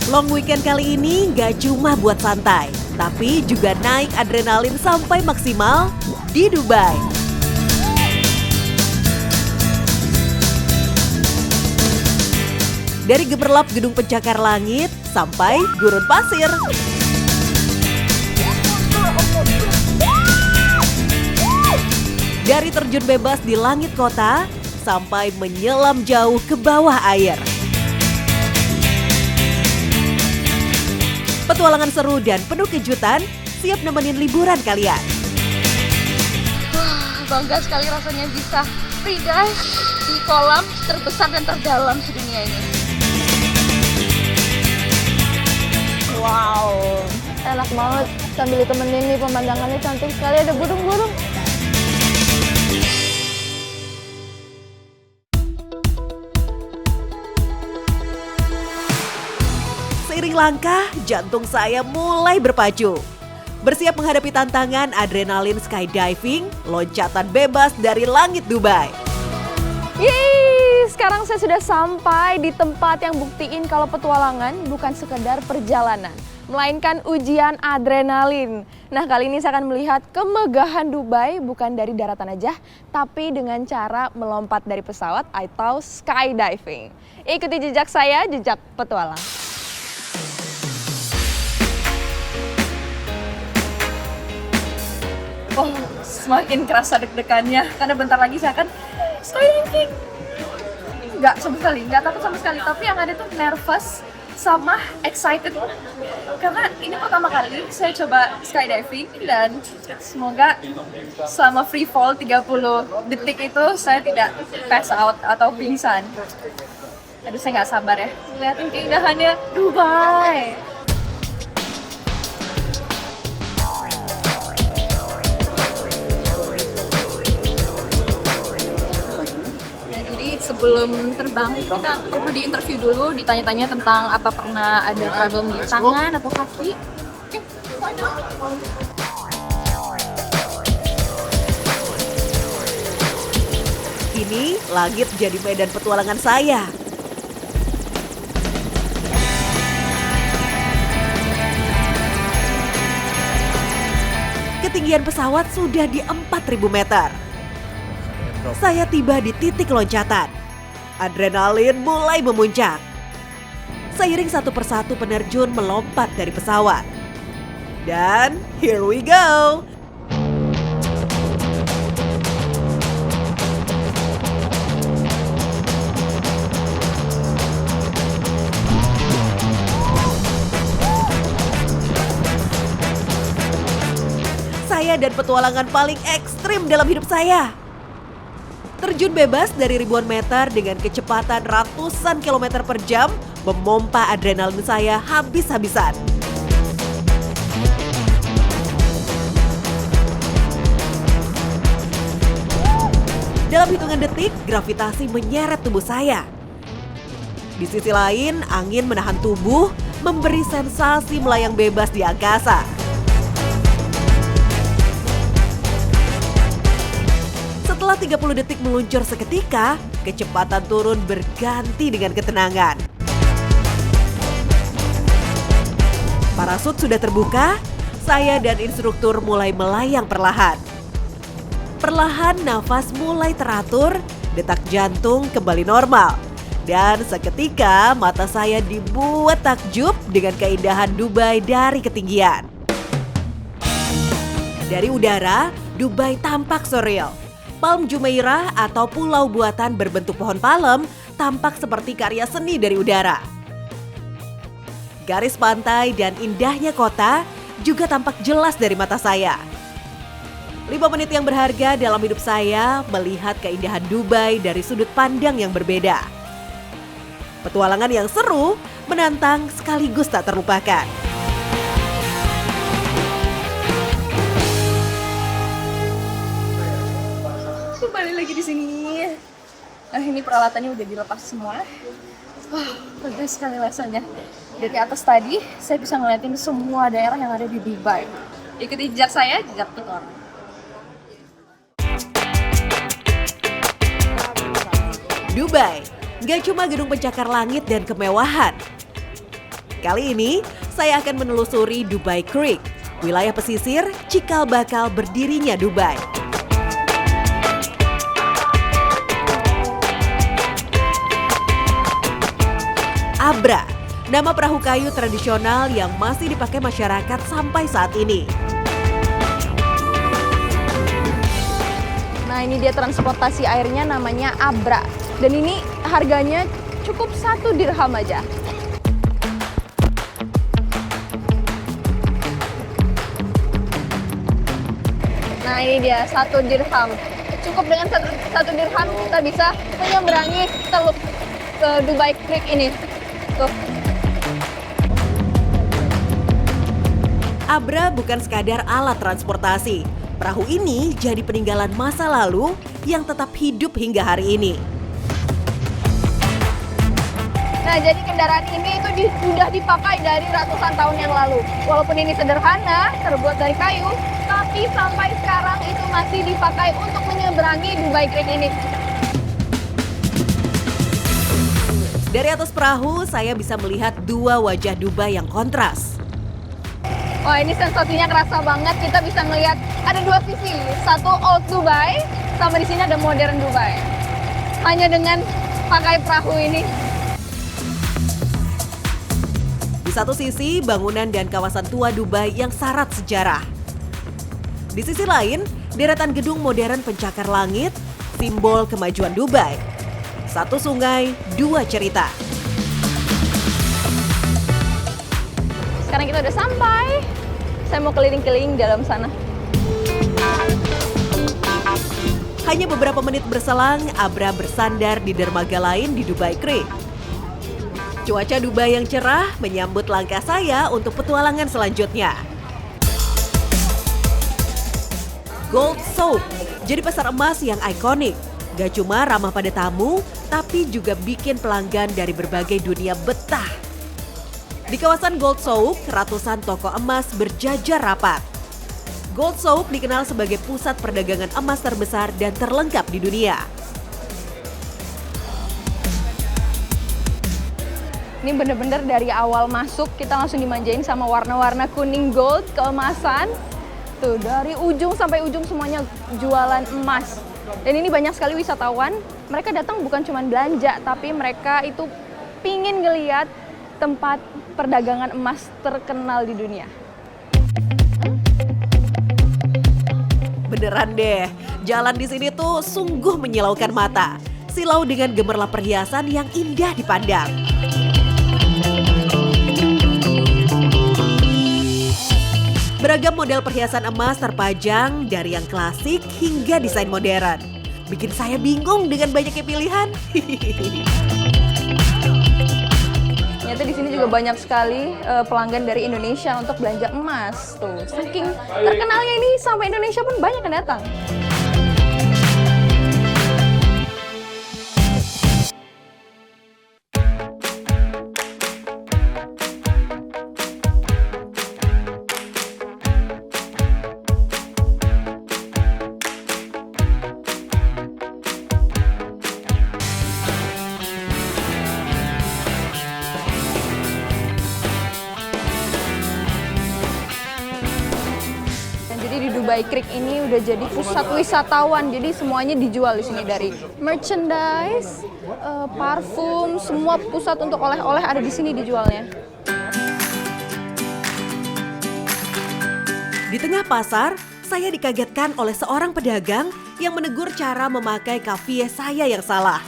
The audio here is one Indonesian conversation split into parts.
Long weekend kali ini gak cuma buat santai, tapi juga naik adrenalin sampai maksimal di Dubai. Dari gemerlap gedung pencakar langit sampai gurun pasir. Dari terjun bebas di langit kota sampai menyelam jauh ke bawah air. Petualangan seru dan penuh kejutan siap nemenin liburan kalian. Bangga sekali rasanya bisa free dive di kolam terbesar dan terdalam di dunia ini. Wow, enak banget sambil ditemenin nih, pemandangannya cantik sekali, ada burung-burung. Seiring langkah, jantung saya mulai berpacu. Bersiap menghadapi tantangan adrenalin skydiving, loncatan bebas dari langit Dubai. Yeay, sekarang saya sudah sampai di tempat yang buktiin kalau petualangan bukan sekedar perjalanan, melainkan ujian adrenalin. Nah, kali ini saya akan melihat kemegahan Dubai bukan dari daratan aja, tapi dengan cara melompat dari pesawat atau skydiving. Ikuti jejak saya, jejak petualang. Oh, semakin kerasa deg-degannya karena bentar lagi saya akan skydiving. Nggak sama sekali, nggak takut sama sekali, tapi yang ada tuh nervous sama excited. Karena ini pertama kali saya coba skydiving dan semoga selama free fall 30 detik itu saya tidak pass out atau pingsan. Aduh, saya nggak sabar ya, lihatin keindahannya Dubai. Sebelum terbang, kita perlu di-interview dulu, ditanya-tanya tentang apa pernah ada problem di tangan atau kaki. Oke, Kini langit jadi medan petualangan saya. Ketinggian pesawat sudah di 4.000 meter. Saya tiba di titik loncatan. Adrenalin mulai memuncak. Seiring satu persatu penerjun melompat dari pesawat. Dan here we go. Saya dan petualangan paling ekstrim dalam hidup saya. Terjun bebas dari ribuan meter dengan kecepatan ratusan kilometer per jam memompa adrenalin saya habis-habisan. Dalam hitungan detik, gravitasi menyeret tubuh saya. Di sisi lain, angin menahan tubuh, memberi sensasi melayang bebas di angkasa. Setelah 30 detik meluncur seketika, kecepatan turun berganti dengan ketenangan. Parasut sudah terbuka, saya dan instruktur mulai melayang perlahan. Perlahan nafas mulai teratur, detak jantung kembali normal. Dan seketika mata saya dibuat takjub dengan keindahan Dubai dari ketinggian. Dari udara, Dubai tampak surreal. Palm Jumeirah atau pulau buatan berbentuk pohon palem tampak seperti karya seni dari udara. Garis pantai dan indahnya kota juga tampak jelas dari mata saya. 5 menit yang berharga dalam hidup saya melihat keindahan Dubai dari sudut pandang yang berbeda. Petualangan yang seru, menantang sekaligus tak terlupakan. kembali lagi di sini. Nah, ini peralatannya udah dilepas semua. Wah, lega sekali rasanya. Dari atas tadi, saya bisa ngeliatin semua daerah yang ada di Dubai. Ikuti jejak saya, jejak petualang. Dubai, gak cuma gedung pencakar langit dan kemewahan. Kali ini, saya akan menelusuri Dubai Creek, wilayah pesisir cikal bakal berdirinya Dubai. Abra, nama perahu kayu tradisional yang masih dipakai masyarakat sampai saat ini. Nah, ini dia transportasi airnya, namanya Abra. Dan ini harganya cukup 1 dirham aja. Nah, ini dia 1 dirham. Cukup dengan satu dirham kita bisa menyeberangi teluk ke Dubai Creek ini. Tuh. Abra bukan sekadar alat transportasi. Perahu ini jadi peninggalan masa lalu yang tetap hidup hingga hari ini. Nah, jadi kendaraan ini itu sudah dipakai dari ratusan tahun yang lalu. Walaupun ini sederhana, terbuat dari kayu, tapi sampai sekarang itu masih dipakai untuk menyeberangi Dubai Creek ini. Dari atas perahu, saya bisa melihat dua wajah Dubai yang kontras. Wah, ini sensasinya kerasa banget. Kita bisa melihat ada dua sisi. Satu old Dubai, sama di sini ada modern Dubai. Hanya dengan pakai perahu ini. Di satu sisi, bangunan dan kawasan tua Dubai yang syarat sejarah. Di sisi lain, deretan gedung modern pencakar langit, simbol kemajuan Dubai. Satu sungai, dua cerita. Sekarang kita udah sampai. Saya mau keliling-keliling dalam sana. Hanya beberapa menit berselang, Abra bersandar di dermaga lain di Dubai Creek. Cuaca Dubai yang cerah menyambut langkah saya untuk petualangan selanjutnya. Gold Souk jadi pasar emas yang ikonik. Gak cuma ramah pada tamu, tapi juga bikin pelanggan dari berbagai dunia betah. Di kawasan Gold Souk, ratusan toko emas berjajar rapat. Gold Souk dikenal sebagai pusat perdagangan emas terbesar dan terlengkap di dunia. Ini bener-bener dari awal masuk kita langsung dimanjain sama warna-warna kuning gold, keemasan. Tuh, dari ujung sampai ujung semuanya jualan emas. Dan ini banyak sekali wisatawan, mereka datang bukan cuma belanja, tapi mereka itu pingin ngeliat tempat perdagangan emas terkenal di dunia. Beneran deh, jalan di sini tuh sungguh menyilaukan mata. Silau dengan gemerlap perhiasan yang indah dipandang. Beragam model perhiasan emas terpajang dari yang klasik hingga desain modern. Bikin saya bingung dengan banyaknya pilihan. Ternyata di sini juga banyak sekali pelanggan dari Indonesia untuk belanja emas. Tuh, saking terkenalnya ini sampai Indonesia pun banyak yang datang. Jadi di Dubai Creek ini udah jadi pusat wisatawan, jadi semuanya dijual di sini, dari merchandise, parfum, semua pusat untuk oleh-oleh ada di sini dijualnya. Di tengah pasar, saya dikagetkan oleh seorang pedagang yang menegur cara memakai kafie saya yang salah.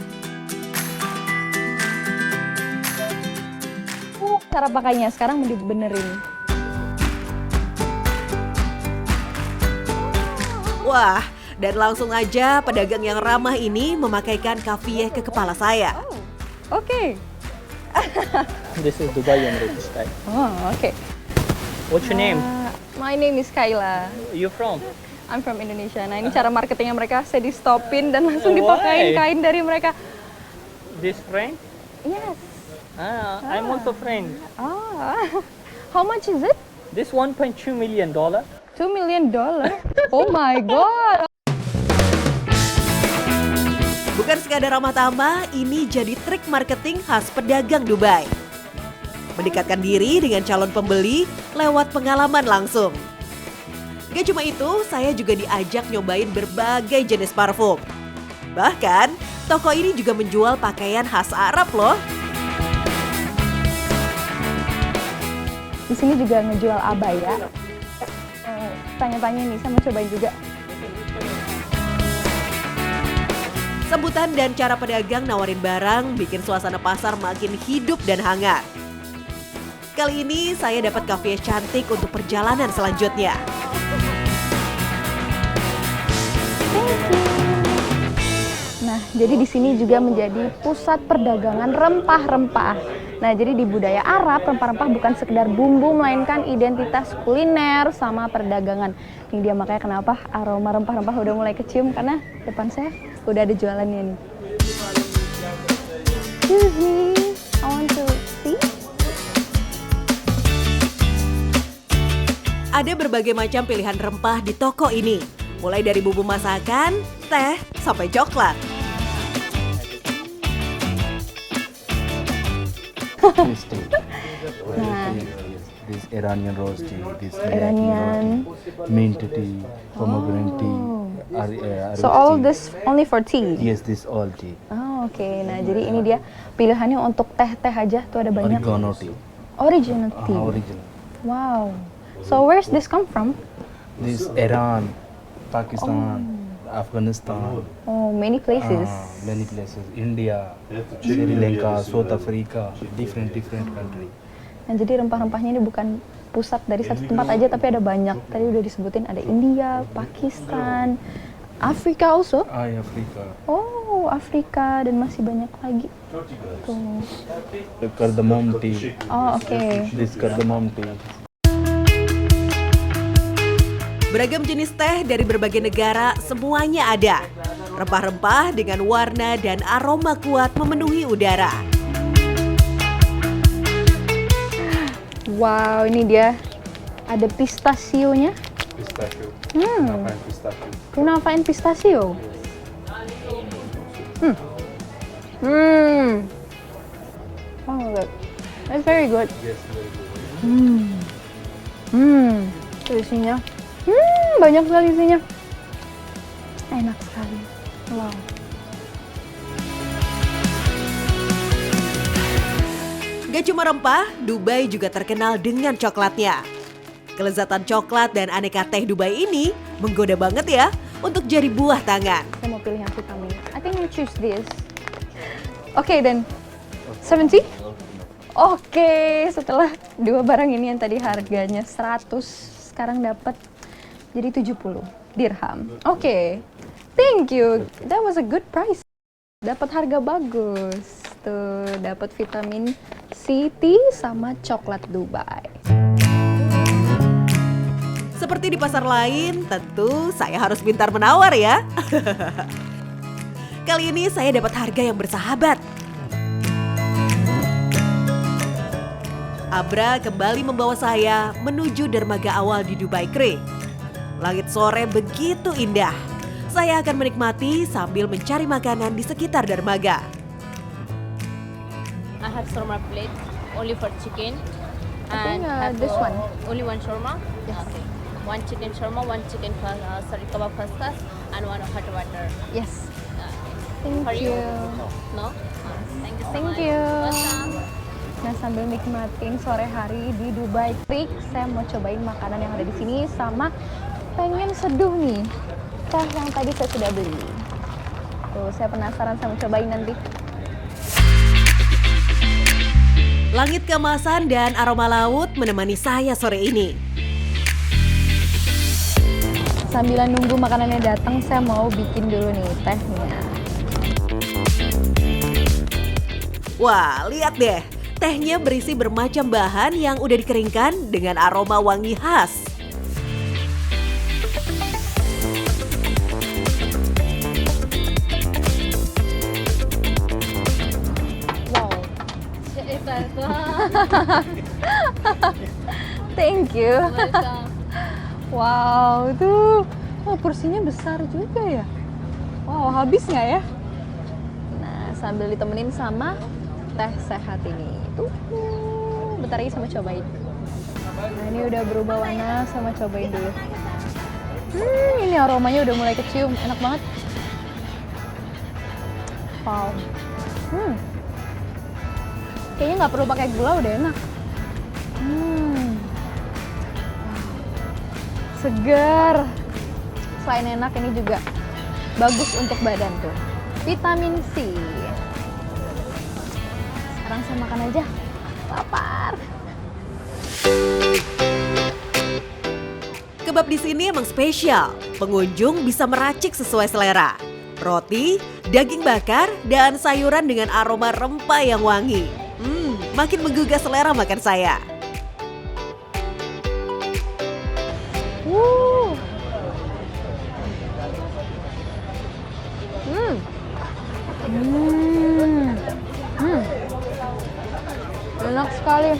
Cara pakainya sekarang mau dibenerin. Wah, dan langsung aja pedagang yang ramah ini memakaikan kafie ke kepala saya. Oke. This is Dubai Emirates Sky. Oh, oke. What's your name? My name is Kayla. You from? I'm from Indonesia. Nah, ini cara marketingnya mereka, saya di stopin dan langsung Why? dipakein kain dari mereka. This friend? Yes. I'm also friend. How much is it? This $1.2 million. $2 million? Oh my god. Bukan sekadar ramah tamah, ini jadi trik marketing khas pedagang Dubai. mendekatkan diri dengan calon pembeli lewat pengalaman langsung. Gak cuma itu, saya juga diajak nyobain berbagai jenis parfum. Bahkan, toko ini juga menjual pakaian khas Arab loh. Di sini juga ngejual abaya. Tanya-tanya nih, saya mau cobain juga. Sambutan dan cara pedagang nawarin barang bikin suasana pasar makin hidup dan hangat. Kali ini saya dapat kafe cantik untuk perjalanan selanjutnya. Nah, jadi di sini juga menjadi pusat perdagangan rempah-rempah. Nah, jadi di budaya Arab, rempah-rempah bukan sekedar bumbu, melainkan identitas kuliner sama perdagangan. Ini dia makanya kenapa aroma rempah-rempah udah mulai kecium, karena depan saya udah ada jualannya nih. Excuse me, I want to see. Ada berbagai macam pilihan rempah di toko ini. Mulai dari bumbu masakan, teh, sampai coklat. This tea. Nah. This Iranian rose tea, this Iranian. mint tea, pomegranate tea. So all this only for tea? Yes, this all tea. Oh, oke. Nah, jadi ini dia pilihannya untuk teh-teh aja tuh ada banyak. Oregano tea. Original tea. Original. Wow. So where's this come from? This Iran, Pakistan, Afghanistan. Oh, many places. Many places. India, Sri Lanka, South Africa, different country. Nah, jadi rempah-rempahnya ini bukan pusat dari satu tempat aja, tapi ada banyak. Tadi udah disebutin ada India, Pakistan, Afrika also. Africa. Oh, Afrika dan masih banyak lagi. Tuh. The cardamom tea. Oh, oke. This cardamom tea. Beragam jenis teh dari berbagai negara semuanya ada. Rempah-rempah dengan warna dan aroma kuat memenuhi udara. Wow, ini dia ada pistasionya. Pistachio. Pistachio. Kunafa and pistachio. Oh my god, that's very good. Yes, very good. Itu isinya. Banyak sekali isinya. Enak sekali. Wow. Gak cuma rempah, Dubai juga terkenal dengan coklatnya. Kelezatan coklat dan aneka teh Dubai ini menggoda banget ya untuk jadi buah tangan. Saya mau pilih yang vitamin. I think I'll choose this. Oke, then 70? Oke, setelah dua barang ini yang tadi harganya 100, sekarang dapat jadi 70 dirham. Oke, thank you. That was a good price. Dapat harga bagus. Tuh, dapat vitamin C, tea, sama coklat Dubai. Seperti di pasar lain, tentu saya harus pintar menawar ya. Kali ini saya dapat harga yang bersahabat. Abra kembali membawa saya menuju dermaga awal di Dubai Creek. Langit sore begitu indah. Saya akan menikmati sambil mencari makanan di sekitar dermaga. I have shawarma plate only for chicken. I think, have, this one. Only one shawarma. Yes. Okay. One chicken shawarma, one chicken kebab khaskhas, and one hot water. Yes. Okay. For Thank you? you. No. Thank you so Thank much. you. Welcome. Nah, sambil nikmatin sore hari di Dubai Creek, saya mau cobain makanan yang ada di sini sama pengen seduh nih teh yang tadi saya sudah beli. Tuh, saya penasaran, saya mau cobain nanti. Langit kemasan dan aroma laut menemani saya sore ini. Sambil nunggu makanannya datang, saya mau bikin dulu nih tehnya. Wah, lihat deh. Tehnya berisi bermacam bahan yang udah dikeringkan dengan aroma wangi khas. Wow. Thank you. Welcome. Wow, itu porsinya besar juga ya. Wow, habis nggak ya? Nah, sambil ditemenin sama teh sehat ini. Tuh. bentar lagi sama cobain. Nah ini udah berubah warna, sama cobain dulu. Ini aromanya udah mulai kecium, enak banget. Wow. Kayaknya nggak perlu pakai gula udah enak. Segar. Selain enak, ini juga bagus untuk badan tuh. Vitamin C. Sekarang saya makan aja. Lapar. Kebab di sini emang spesial. Pengunjung bisa meracik sesuai selera. Roti, daging bakar, dan sayuran dengan aroma rempah yang wangi. Makin menggugah selera makan saya. Enak sekali.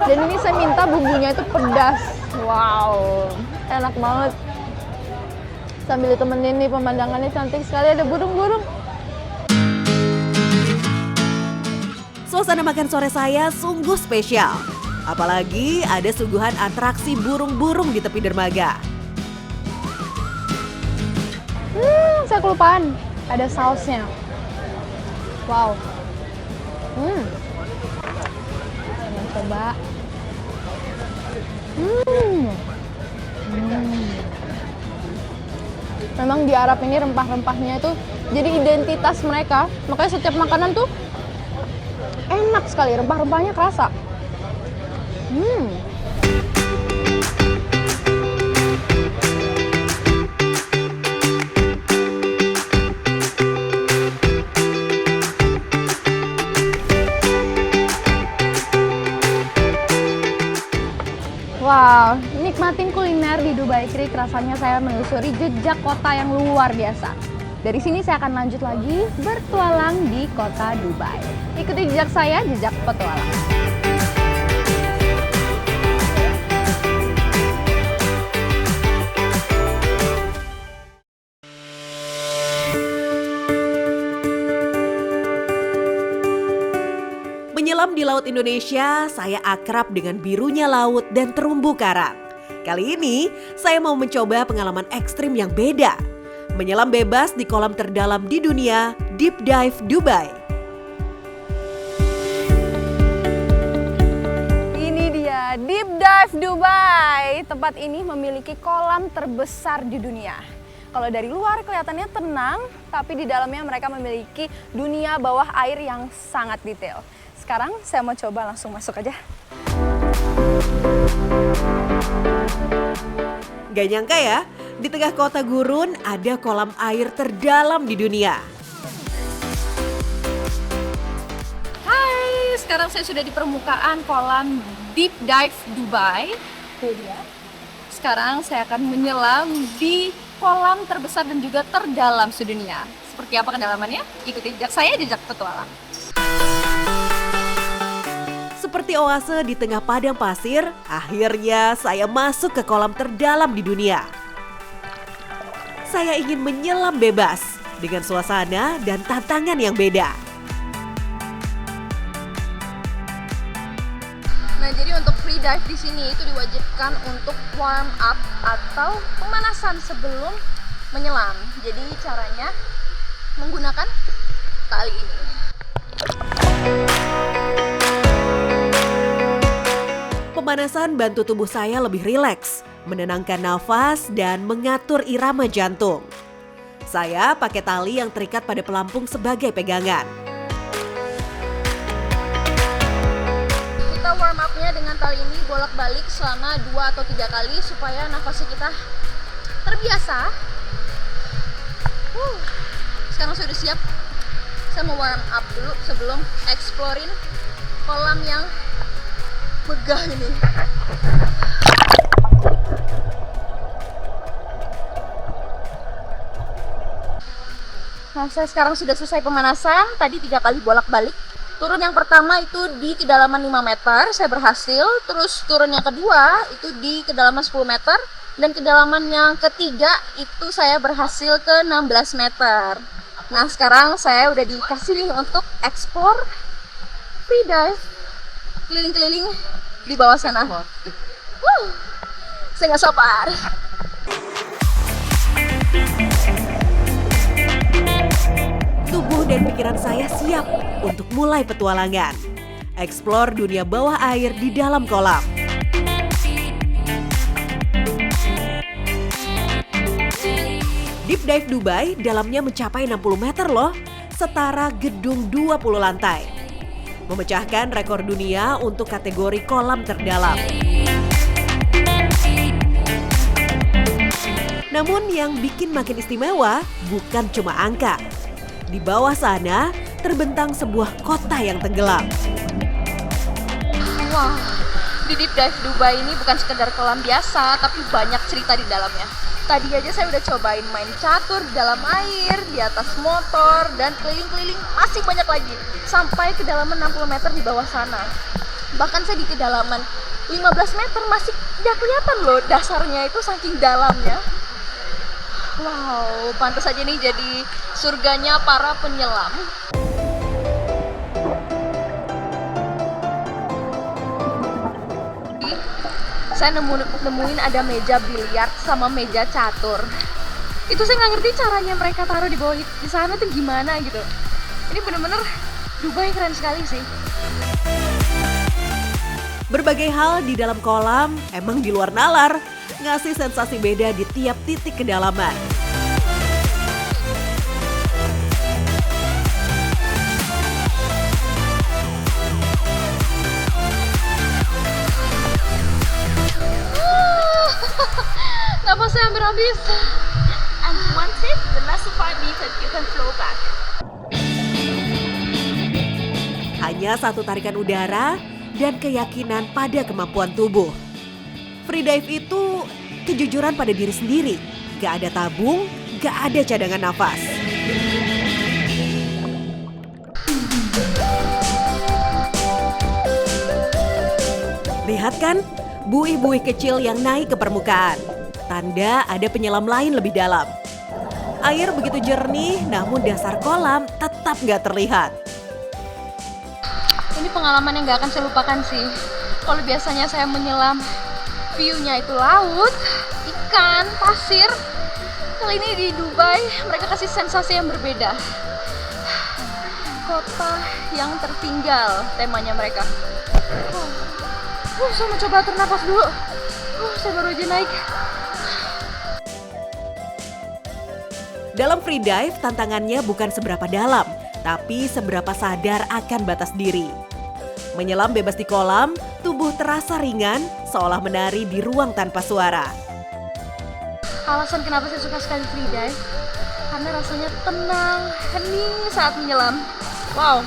Dan ini saya minta bumbunya itu pedas. Wow, enak banget. Sambil ditemenin nih pemandangannya cantik sekali, ada burung-burung. Suasana makan sore saya sungguh spesial. Apalagi ada suguhan atraksi burung-burung di tepi dermaga. Saya kelupaan. Ada sausnya. Wow. Coba. Memang di Arab ini rempah-rempahnya itu jadi identitas mereka. Makanya setiap makanan tuh enak sekali, rempah-rempahnya kerasa. Wow, nikmatin kuliner di Dubai Creek, rasanya saya menelusuri jejak kota yang luar biasa. Dari sini saya akan lanjut lagi bertualang di kota Dubai. Ikuti jejak saya, jejak petualang. Menyelam di Laut Indonesia, saya akrab dengan birunya laut dan terumbu karang. Kali ini, saya mau mencoba pengalaman ekstrim yang beda. Menyelam bebas di kolam terdalam di dunia, Deep Dive Dubai. Ini dia, Deep Dive Dubai. Tempat ini memiliki kolam terbesar di dunia. Kalau dari luar kelihatannya tenang, tapi di dalamnya mereka memiliki dunia bawah air yang sangat detail. Sekarang saya mau coba langsung masuk aja. Gak nyangka ya, di tengah kota gurun ada kolam air terdalam di dunia. Hai, sekarang saya sudah di permukaan kolam Deep Dive Dubai. Sekarang saya akan menyelam di kolam terbesar dan juga terdalam sedunia. Seperti apa kedalamannya? Ikuti jejak saya, jejak petualang. Seperti oase di tengah padang pasir, akhirnya saya masuk ke kolam terdalam di dunia. Saya ingin menyelam bebas dengan suasana dan tantangan yang beda. Nah, jadi untuk free dive di sini itu diwajibkan untuk warm up atau pemanasan sebelum menyelam. Jadi caranya menggunakan tali ini. Pemanasan bantu tubuh saya lebih rileks, menenangkan nafas dan mengatur irama jantung. Saya pakai tali yang terikat pada pelampung sebagai pegangan. Kita warm up-nya dengan tali ini bolak-balik selama 2 atau 3 kali supaya nafasnya kita terbiasa. Sekarang sudah siap. Saya mau warm up dulu sebelum exploring kolam yang megah ini. Nah, saya sekarang sudah selesai pemanasan. Tadi 3 kali bolak-balik. Turun yang pertama itu di kedalaman 5 meter, saya berhasil. Terus turun yang kedua itu di kedalaman 10 meter. Dan kedalaman yang ketiga itu saya berhasil ke 16 meter. Nah, sekarang saya udah dikasih nih untuk explore free dive keliling-keliling di bawah sana. Saya nggak sabar. Tubuh dan pikiran saya siap untuk mulai petualangan. Eksplor dunia bawah air di dalam kolam. Deep Dive Dubai dalamnya mencapai 60 meter loh, setara gedung 20 lantai. Memecahkan rekor dunia untuk kategori kolam terdalam. Namun yang bikin makin istimewa bukan cuma angka. Di bawah sana terbentang sebuah kota yang tenggelam. Wah, di Deep Dive Dubai ini bukan sekedar kolam biasa, tapi banyak cerita di dalamnya. Tadi aja saya udah cobain main catur di dalam air, di atas motor, dan keliling-keliling masih banyak lagi. Sampai kedalaman 60 meter di bawah sana. Bahkan saya di kedalaman 15 meter masih nggak kelihatan loh dasarnya itu saking dalamnya. Wow, pantas aja nih jadi surganya para penyelam. Saya nemuin ada meja biliar sama meja catur. Itu saya nggak ngerti caranya mereka taruh di bawah di sana tuh gimana gitu. Ini bener-bener Dubai keren sekali sih. Berbagai hal di dalam kolam emang di luar nalar, ngasih sensasi beda di tiap titik kedalaman. Napas saya hampir habis. And one tip, the last 5 meters you can flow back. Hanya satu tarikan udara dan keyakinan pada kemampuan tubuh. Freedive itu kejujuran pada diri sendiri. Gak ada tabung, gak ada cadangan nafas. Lihat kan, buih-buih kecil yang naik ke permukaan. Tanda ada penyelam lain lebih dalam. Air begitu jernih, namun dasar kolam tetap gak terlihat. Ini pengalaman yang gak akan saya lupakan sih. Kalau biasanya saya menyelam, view-nya itu laut, ikan, pasir. Kali ini di Dubai, mereka kasih sensasi yang berbeda. Kota yang tertinggal, temanya mereka. Saya mau coba atur nafas dulu. Saya baru aja naik. Dalam freedive, tantangannya bukan seberapa dalam, tapi seberapa sadar akan batas diri. Menyelam bebas di kolam, tubuh terasa ringan, seolah menari di ruang tanpa suara. Alasan kenapa saya suka sekali freedive, karena rasanya tenang, hening saat menyelam. Wow.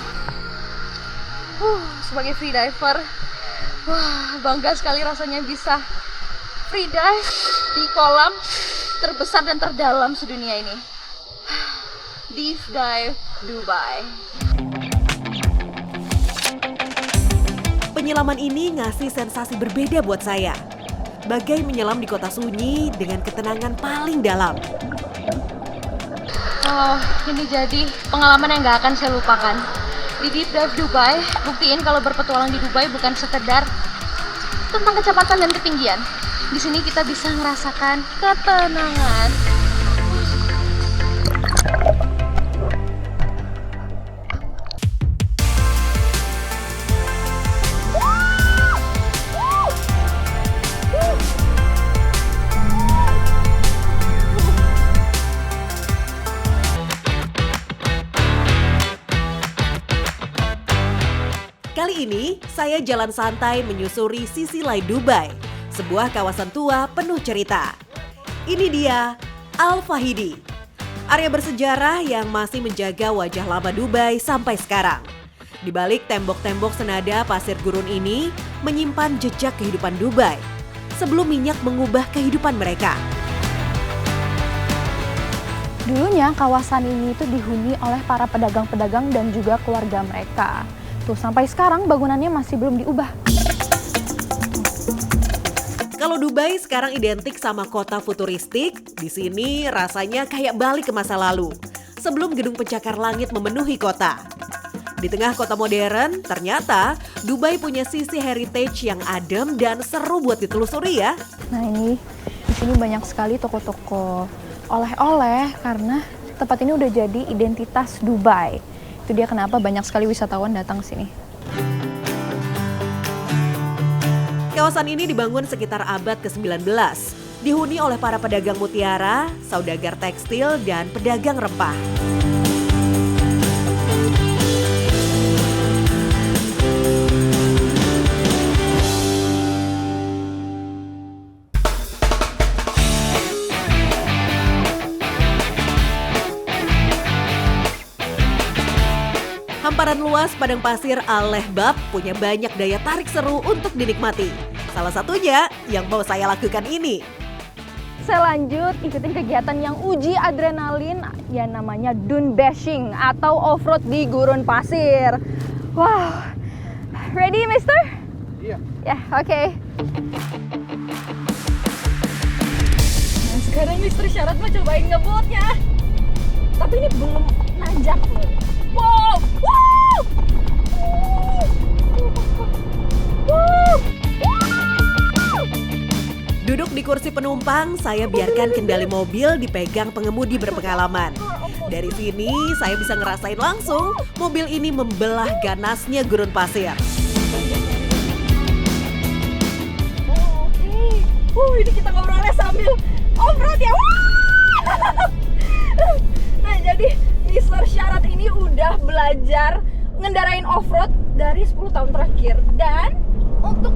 Sebagai freediver, bangga sekali rasanya bisa freedive di kolam terbesar dan terdalam sedunia ini. Deep Dive Dubai. Penyelaman ini ngasih sensasi berbeda buat saya. Bagai menyelam di kota sunyi dengan ketenangan paling dalam. Ini jadi pengalaman yang gak akan saya lupakan. Di Deep Dive Dubai, buktiin kalau berpetualang di Dubai bukan sekedar tentang kecepatan dan ketinggian. Di sini kita bisa merasakan ketenangan. Kali ini, saya jalan santai menyusuri sisi lain Dubai, sebuah kawasan tua penuh cerita. Ini dia, Al-Fahidi, area bersejarah yang masih menjaga wajah lama Dubai sampai sekarang. Di balik tembok-tembok senada pasir gurun ini, menyimpan jejak kehidupan Dubai, sebelum minyak mengubah kehidupan mereka. Dulunya kawasan ini itu dihuni oleh para pedagang-pedagang dan juga keluarga mereka. Tuh sampai sekarang bangunannya masih belum diubah. Kalau Dubai sekarang identik sama kota futuristik, di sini rasanya kayak balik ke masa lalu, sebelum gedung pencakar langit memenuhi kota. Di tengah kota modern, ternyata Dubai punya sisi heritage yang adem dan seru buat ditelusuri ya. Nah ini, di sini banyak sekali toko-toko oleh-oleh karena tempat ini udah jadi identitas Dubai. Itu dia kenapa banyak sekali wisatawan datang ke sini. Kawasan ini dibangun sekitar abad ke-19. Dihuni oleh para pedagang mutiara, saudagar tekstil, dan pedagang rempah. Hamparan luas padang pasir Al-Lehbab punya banyak daya tarik seru untuk dinikmati. Salah satunya yang mau saya lakukan ini. Saya lanjut ikutin kegiatan yang uji adrenalin yang namanya dune bashing atau off-road di gurun pasir. Wow, ready mister? Iya. Ya, oke. Nah, sekarang mister syarat mau cobain ngebotnya. Tapi ini belum nanjak loh. Wow! Wow! Wow! Duduk di kursi penumpang, saya biarkan kendali mobil dipegang pengemudi berpengalaman. Dari sini, saya bisa ngerasain langsung mobil ini membelah ganasnya gurun pasir. Oke. Ini kita ngobrolnya sambil off-road ya. Nah, jadi Mr. Syarat ini udah belajar ngendarain off-road dari 10 tahun terakhir. Dan untuk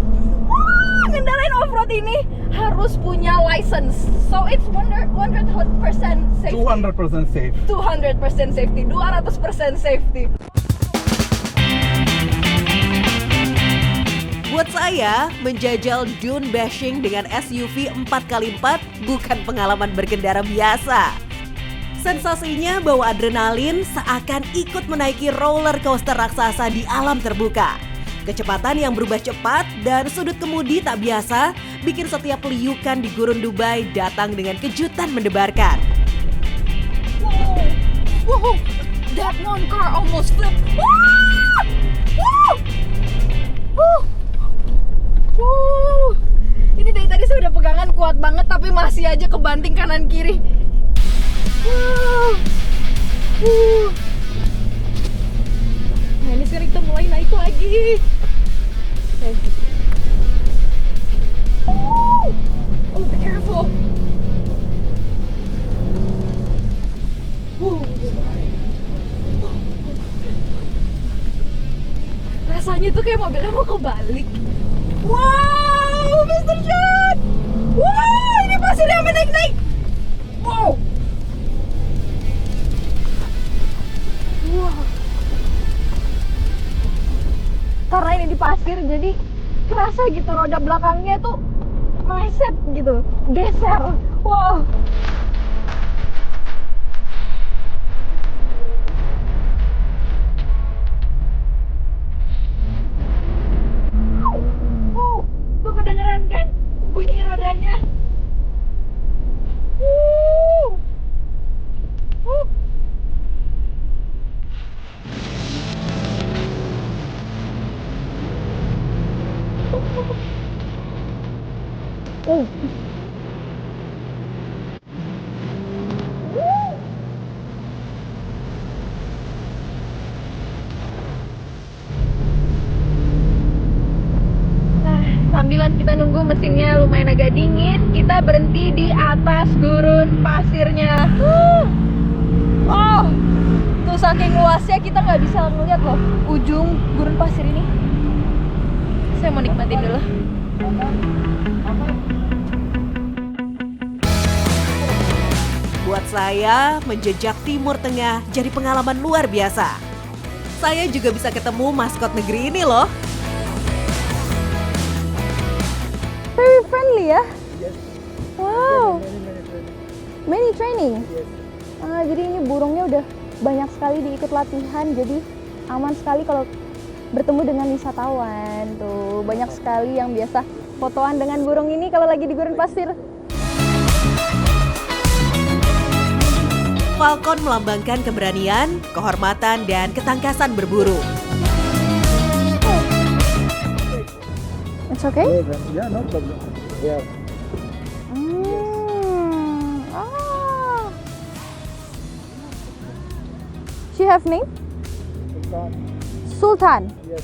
ngendarain off-road ini harus punya license. So it's 100% safety. 200% safe. 200% safety, 200% safety. Buat saya, menjajal dune bashing dengan SUV 4x4 bukan pengalaman berkendara biasa. Sensasinya bawa adrenalin seakan ikut menaiki roller coaster raksasa di alam terbuka. Kecepatan yang berubah cepat dan sudut kemudi tak biasa bikin setiap liukan di gurun Dubai datang dengan kejutan mendebarkan. Wow, that one car almost flipped. Ini dari tadi saya udah pegangan kuat banget tapi masih aja kebanting kanan kiri. Nah ini sekarang kita mulai naik lagi. Oh, be careful. Rasanya tuh kayak mobilnya mau kebalik. Wow, Mr. John. Wow, ini pasirnya menaik-naik. Wow. Wow. Karena ini di pasir jadi kerasa gitu roda belakangnya tuh meleset gitu, geser. Wow. Tuh kedengeran kan bunyi rodanya. Sambilan kita nunggu mesinnya lumayan agak dingin, kita berhenti di atas gurun pasirnya. Oh, tuh saking luasnya kita nggak bisa ngeliat loh ujung gurun pasir ini. Saya mau nikmatin dulu. Buat saya, menjejak Timur Tengah jadi pengalaman luar biasa. Saya juga bisa ketemu maskot negeri ini loh. Very friendly ya? Wow. Many training? Jadi ini burungnya udah banyak sekali diikut latihan, jadi aman sekali kalau bertemu dengan wisatawan. Tuh, banyak sekali yang biasa fotoan dengan burung ini kalau lagi di gurun pasir. Falcon melambangkan keberanian, kehormatan, dan ketangkasan berburu. It's okay? Yeah, no problem. Yeah. Ah. She have name? Sultan. Yes.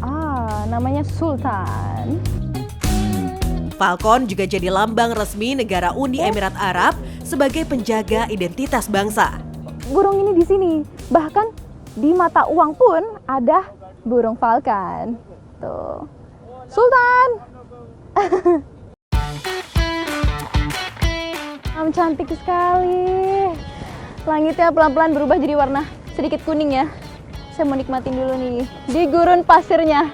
Ah, namanya Sultan. Falcon juga jadi lambang resmi negara Uni Emirat Arab sebagai penjaga identitas bangsa. Burung ini di sini. Bahkan di mata uang pun ada burung falcon. Tuh. Sultan. Cantik sekali. Langitnya pelan-pelan berubah jadi warna sedikit kuning ya. Saya mau nikmatin dulu nih di gurun pasirnya.